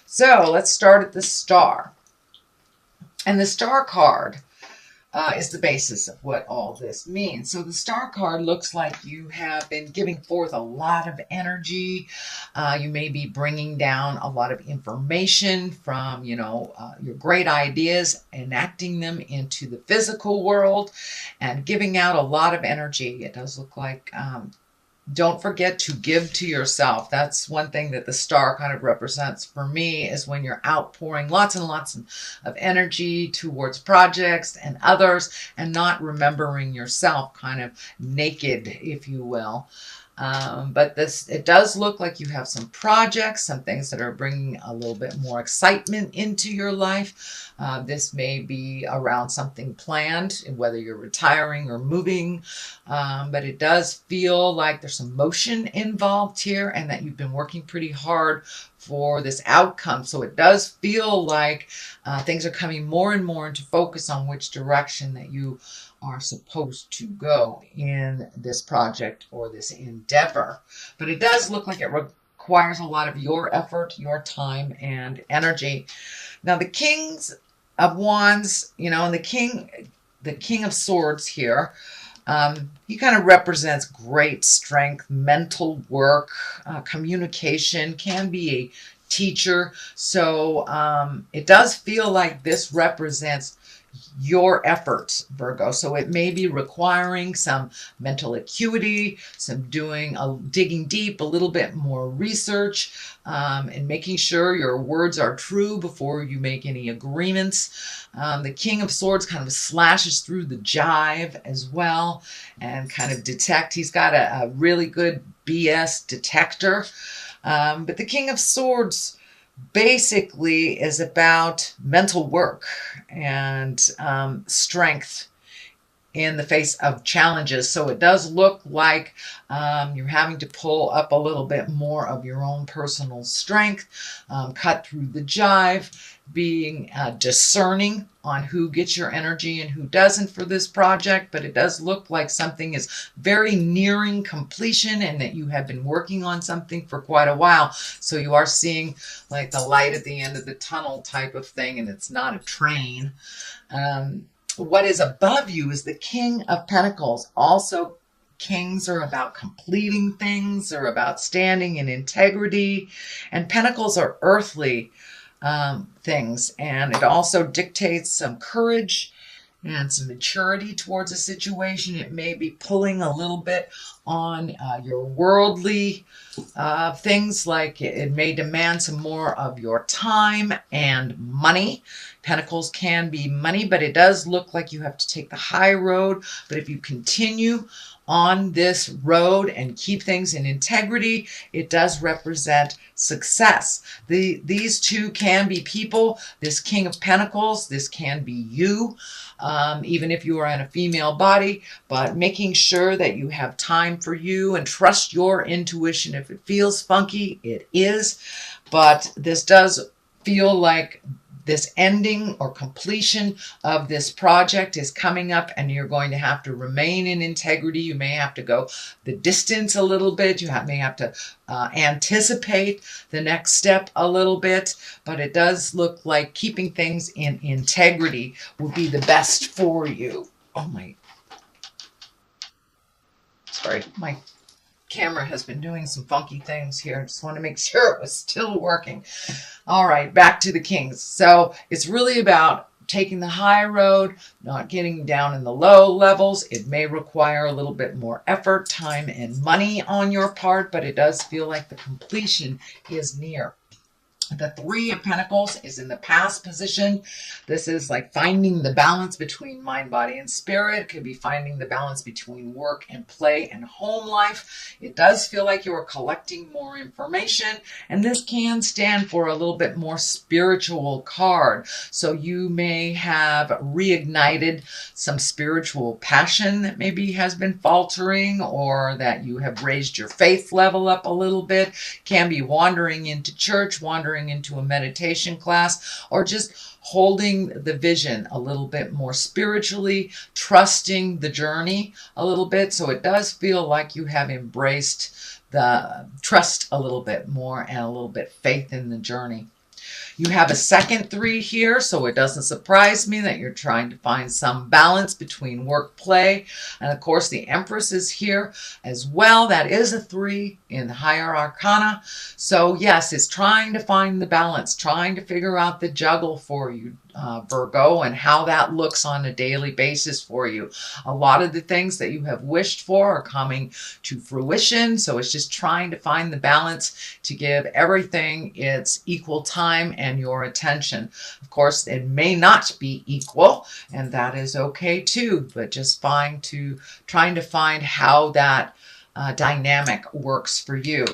So let's start at the star. And the star card is the basis of what all this means. So the star card looks like you have been giving forth a lot of energy. You may be bringing down a lot of information from, your great ideas, enacting them into the physical world and giving out a lot of energy. It does look like don't forget to give to yourself. That's one thing that the star kind of represents for me, is when you're outpouring lots and lots of energy towards projects and others and not remembering yourself, kind of naked, if you will. But it does look like you have some projects, some things that are bringing a little bit more excitement into your life. This may be around something planned, whether you're retiring or moving, but it does feel like there's some motion involved here and that you've been working pretty hard for this outcome. So it does feel like things are coming more and more into focus on which direction that you are supposed to go in this project or this endeavor. But it does look like it requires a lot of your effort, your time, and energy. Now, the Kings of Wands, and the King of Swords here, he kind of represents great strength, mental work, communication, can be a teacher. So it does feel like this represents your efforts, Virgo. So it may be requiring some mental acuity, some digging deep, a little bit more research, and making sure your words are true before you make any agreements. The King of Swords kind of slashes through the jive as well and kind of detect. He's got a really good BS detector. But the King of Swords basically is about mental work and strength in the face of challenges. So it does look like you're having to pull up a little bit more of your own personal strength, cut through the jive, being discerning on who gets your energy and who doesn't for this project. But it does look like something is very nearing completion and that you have been working on something for quite a while. So you are seeing like the light at the end of the tunnel type of thing, and it's not a train. What is above you is the King of Pentacles. Also, kings are about completing things, they're about standing in integrity, and pentacles are earthly things, and it also dictates some courage and some maturity towards a situation. It may be pulling a little bit on your worldly things, like it may demand some more of your time and money. Pentacles can be money, but it does look like you have to take the high road. But if you continue on this road and keep things in integrity, it does represent success. These two can be people. This King of Pentacles, this can be you, even if you are in a female body, but making sure that you have time for you and trust your intuition. If it feels funky, it is. But this does feel like this ending or completion of this project is coming up, and you're going to have to remain in integrity. You may have to go the distance a little bit. You may have to anticipate the next step a little bit, but it does look like keeping things in integrity will be the best for you. Oh my, sorry, my camera has been doing some funky things here. I just want to make sure it was still working. All right, back to the Kings. So it's really about taking the high road, not getting down in the low levels. It may require a little bit more effort, time, and money on your part, but it does feel like the completion is near. The Three of Pentacles is in the past position. This is like finding the balance between mind, body, and spirit. It could be finding the balance between work and play and home life. It does feel like you are collecting more information, and this can stand for a little bit more spiritual card. So you may have reignited some spiritual passion that maybe has been faltering, or that you have raised your faith level up a little bit. Can be wandering into church, wandering into a meditation class, or just holding the vision a little bit more spiritually, trusting the journey a little bit. So it does feel like you have embraced the trust a little bit more and a little bit faith in the journey. You have a second 3 here, so it doesn't surprise me that you're trying to find some balance between work, play, and of course the Empress is here as well. That is a 3 in the higher arcana. So yes, it's trying to find the balance, trying to figure out the juggle for you, Virgo, and how that looks on a daily basis for you. A lot of the things that you have wished for are coming to fruition, so it's just trying to find the balance to give everything its equal time and your attention. Of course, it may not be equal, and that is okay too, but just trying to find how that dynamic works for you.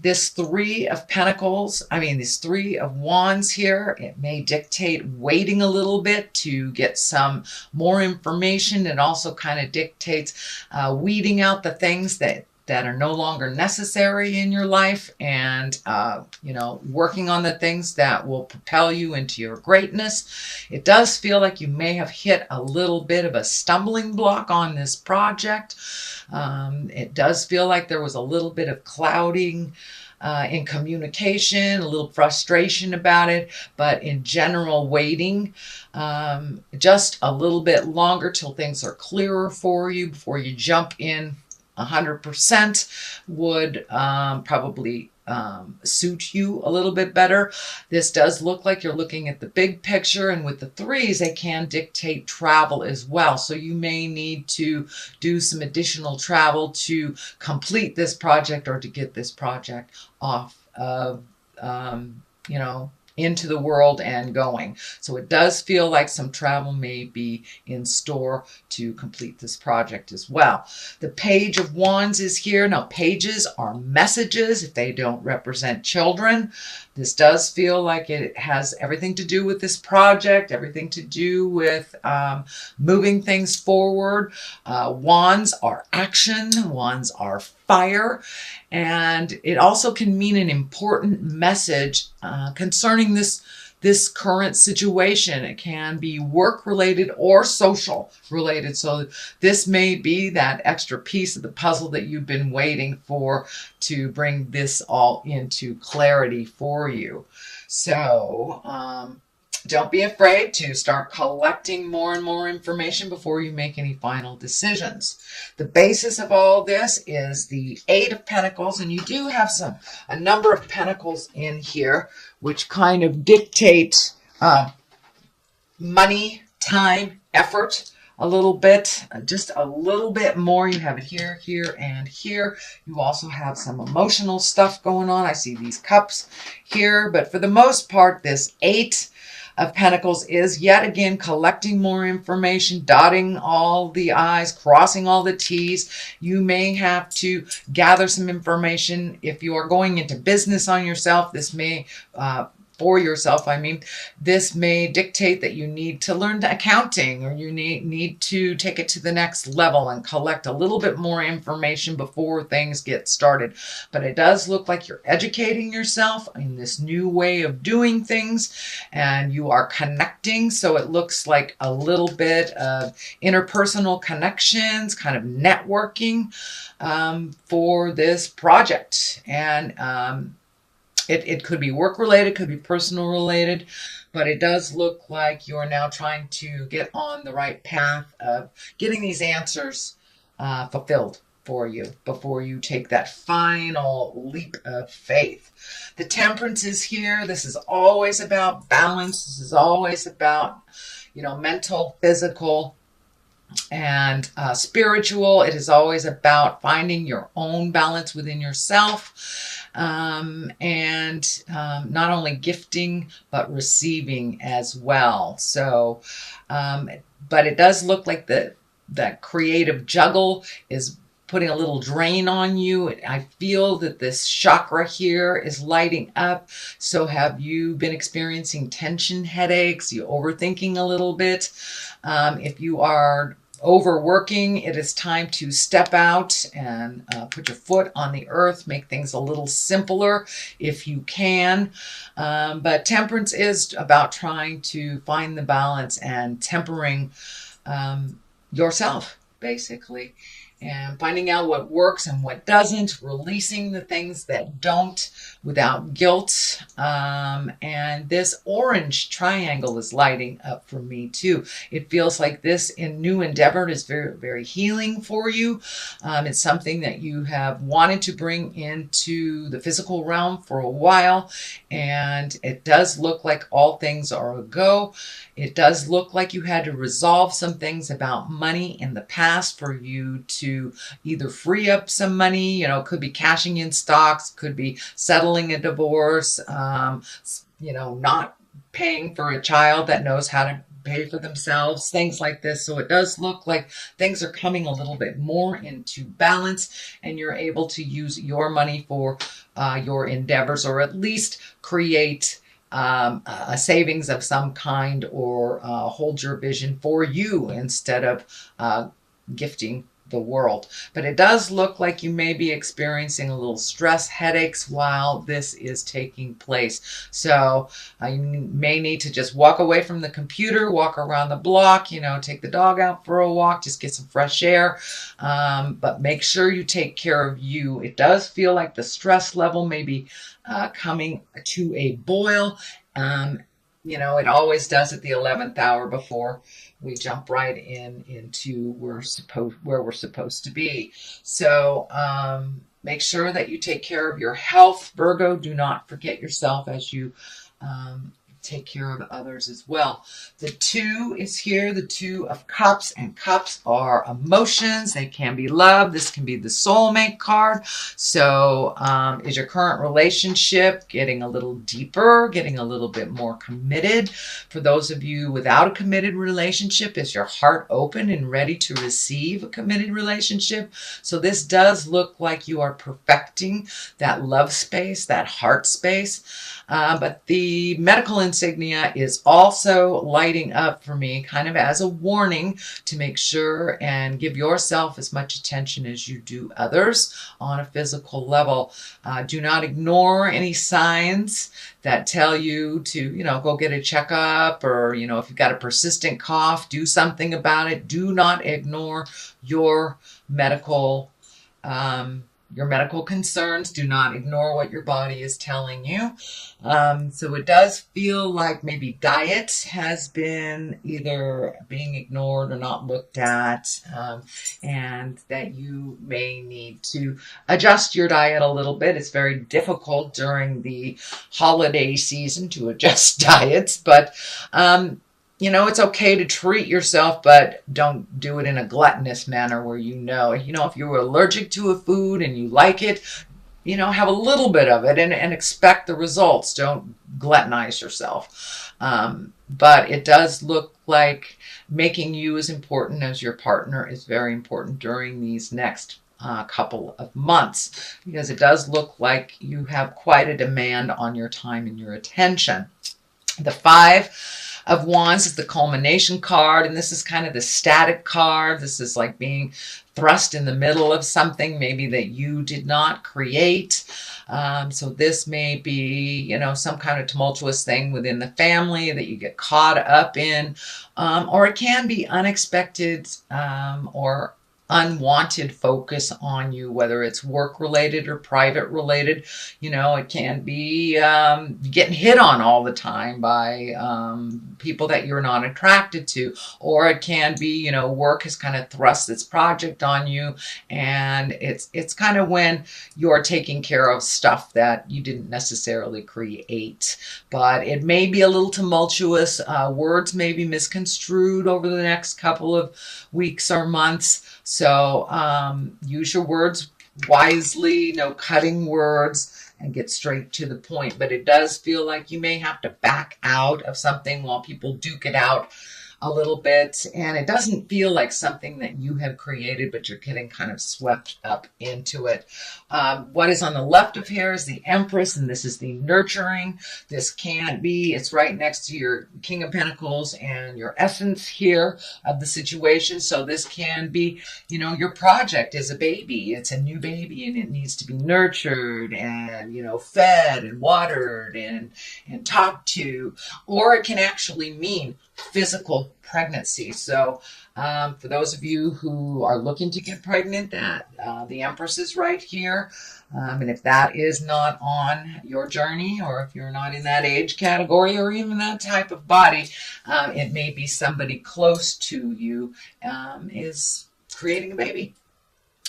This 3 of Pentacles, this 3 of Wands here, it may dictate waiting a little bit to get some more information. It also kind of dictates weeding out the things that are no longer necessary in your life, and working on the things that will propel you into your greatness. It does feel like you may have hit a little bit of a stumbling block on this project. It does feel like there was a little bit of clouding in communication, a little frustration about it, but in general, waiting just a little bit longer till things are clearer for you before you jump in 100% would probably suit you a little bit better. This does look like you're looking at the big picture, and with the 3s, they can dictate travel as well. So you may need to do some additional travel to complete this project or to get this project off of, into the world and going. So it does feel like some travel may be in store to complete this project as well. The Page of Wands is here. Now, pages are messages if they don't represent children. This does feel like it has everything to do with this project, everything to do with moving things forward. Wands are action. Wands are fire. And it also can mean an important message concerning this current situation. It can be work related or social related. So this may be that extra piece of the puzzle that you've been waiting for to bring this all into clarity for you. So don't be afraid to start collecting more and more information before you make any final decisions. The basis of all this is the 8 of Pentacles, and you do have a number of pentacles in here, which kind of dictate money, time, effort a little bit, just a little bit more. You have it here, here, and here. You also have some emotional stuff going on. I see these cups here, but for the most part, this 8 of Pentacles is yet again collecting more information, dotting all the I's, crossing all the T's. You may have to gather some information if you are going into business on yourself. This may for yourself, this may dictate that you need to learn accounting, or you need to take it to the next level and collect a little bit more information before things get started. But it does look like you're educating yourself in this new way of doing things, and you are connecting. So it looks like a little bit of interpersonal connections, kind of networking for this project. And it could be work related, could be personal related, but it does look like you're now trying to get on the right path of getting these answers fulfilled for you before you take that final leap of faith. The Temperance is here. This is always about balance. This is always about, mental, physical, and spiritual. It is always about finding your own balance within yourself. And not only gifting, but receiving as well. So, but it does look like that creative juggle is putting a little drain on you. I feel that this chakra here is lighting up. So have you been experiencing tension, headaches? You overthinking a little bit? If you are overworking, it is time to step out and put your foot on the earth, make things a little simpler if you can. But Temperance is about trying to find the balance and tempering yourself, basically. and finding out what works and what doesn't, releasing the things that don't without guilt. And this orange triangle is lighting up for me too. It feels like this new endeavor is very, very healing for you. It's something that you have wanted to bring into the physical realm for a while, and it does look like all things are a go. It does look like you had to resolve some things about money in the past for you to either free up some money, could be cashing in stocks, could be settling a divorce, not paying for a child that knows how to pay for themselves, things like this. So it does look like things are coming a little bit more into balance, and you're able to use your money for your endeavors, or at least create a savings of some kind, or hold your vision for you instead of gifting the world. But it does look like you may be experiencing a little stress, headaches while this is taking place. So you may need to just walk away from the computer, walk around the block, take the dog out for a walk, just get some fresh air. But make sure you take care of you. It does feel like the stress level may be coming to a boil. It always does at the 11th hour before we jump right into where we're supposed to be. So make sure that you take care of your health, Virgo. Do not forget yourself as you take care of others as well. The 2 is here, the 2 of Cups, and Cups are emotions. They can be love. This can be the soulmate card. So is your current relationship getting a little deeper, getting a little bit more committed? For those of you without a committed relationship, is your heart open and ready to receive a committed relationship? So this does look like you are perfecting that love space, that heart space. But the medical insignia is also lighting up for me, kind of as a warning to make sure and give yourself as much attention as you do others on a physical level. Do not ignore any signs that tell you to, go get a checkup, or, if you've got a persistent cough, do something about it. Do not ignore your medical concerns. Do not ignore what your body is telling you. So it does feel like maybe diet has been either being ignored or not looked at, and that you may need to adjust your diet a little bit. It's very difficult during the holiday season to adjust diets, but it's okay to treat yourself, but don't do it in a gluttonous manner where if you're allergic to a food and you like it, have a little bit of it and expect the results. Don't gluttonize yourself. But it does look like making you as important as your partner is very important during these next couple of months, because it does look like you have quite a demand on your time and your attention. The 5 of Wands is the culmination card, and this is kind of the static card. This is like being thrust in the middle of something maybe that you did not create. So this may be, some kind of tumultuous thing within the family that you get caught up in, or it can be unexpected or unwanted focus on you, whether it's work related or private related. It can be getting hit on all the time by people that you're not attracted to, or it can be, work has kind of thrust its project on you, and it's kind of when you're taking care of stuff that you didn't necessarily create. But it may be a little tumultuous. Words may be misconstrued over the next couple of weeks or months. So use your words wisely, no cutting words, and get straight to the point. But it does feel like you may have to back out of something while people duke it out a little bit, and it doesn't feel like something that you have created, but you're getting kind of swept up into it. What is on the left of here is the Empress, and this is the nurturing. This can be, it's right next to your King of Pentacles and your Essence here of the situation. So this can be, your project is a baby. It's a new baby, and it needs to be nurtured and, fed and watered and talked to. Or it can actually mean physical pregnancy. So for those of you who are looking to get pregnant, that the Empress is right here. And if that is not on your journey, or if you're not in that age category or even that type of body, it may be somebody close to you is creating a baby.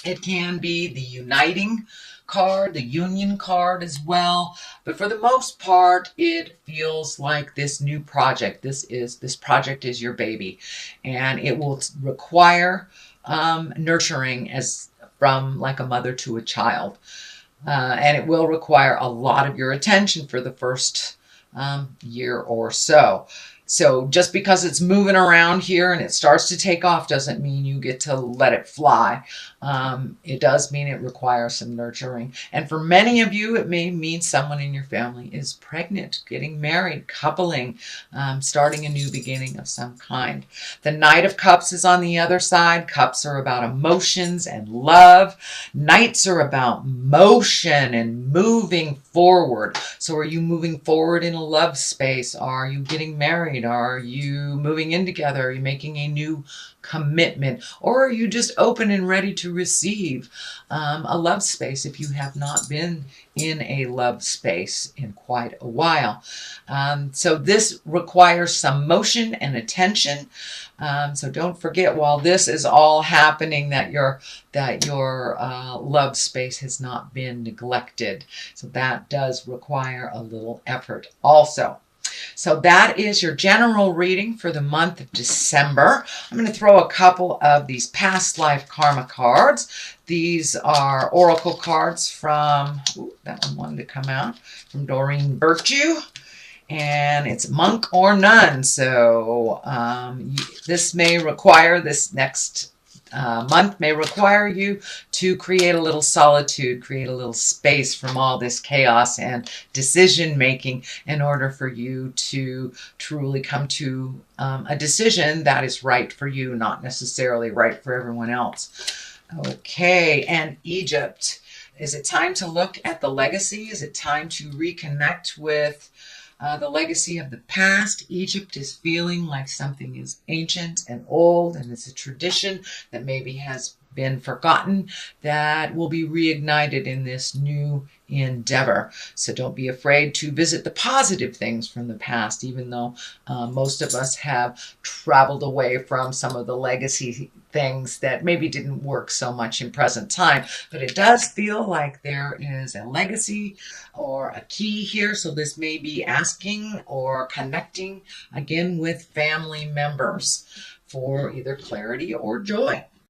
It can be the uniting card, the union card as well. But for the most part, it feels like this new project. This project is your baby, and it will require nurturing as from like a mother to a child. And it will require a lot of your attention for the first year or so. So just because it's moving around here and it starts to take off doesn't mean you get to let it fly. It does mean it requires some nurturing. And for many of you, it may mean someone in your family is pregnant, getting married, coupling, starting a new beginning of some kind. The Knight of Cups is on the other side. Cups are about emotions and love. Knights are about motion and moving forward. So are you moving forward in a love space? Are you getting married? Are you moving in together? Are you making a new commitment? Or are you just open and ready to receive a love space if you have not been in a love space in quite a while? So this requires some motion and attention. So don't forget, while this is all happening, that your love space has not been neglected. So that does require a little effort also. So that is your general reading for the month of December. I'm going to throw a couple of these past life karma cards. These are oracle cards from, that one wanted to come out, from Doreen Virtue. And it's monk or nun. So this next month may require you to create a little solitude, create a little space from all this chaos and decision making in order for you to truly come to a decision that is right for you, not necessarily right for everyone else. Okay, and Egypt. Is it time to look at the legacy? Is it time to reconnect with the legacy of the past? Egypt is feeling like something is ancient and old, and it's a tradition that maybe has been forgotten that will be reignited in this new endeavor. So don't be afraid to visit the positive things from the past, even though most of us have traveled away from some of the legacy things that maybe didn't work so much in present time. But it does feel like there is a legacy or a key here. So this may be asking or connecting again with family members for either clarity or joy.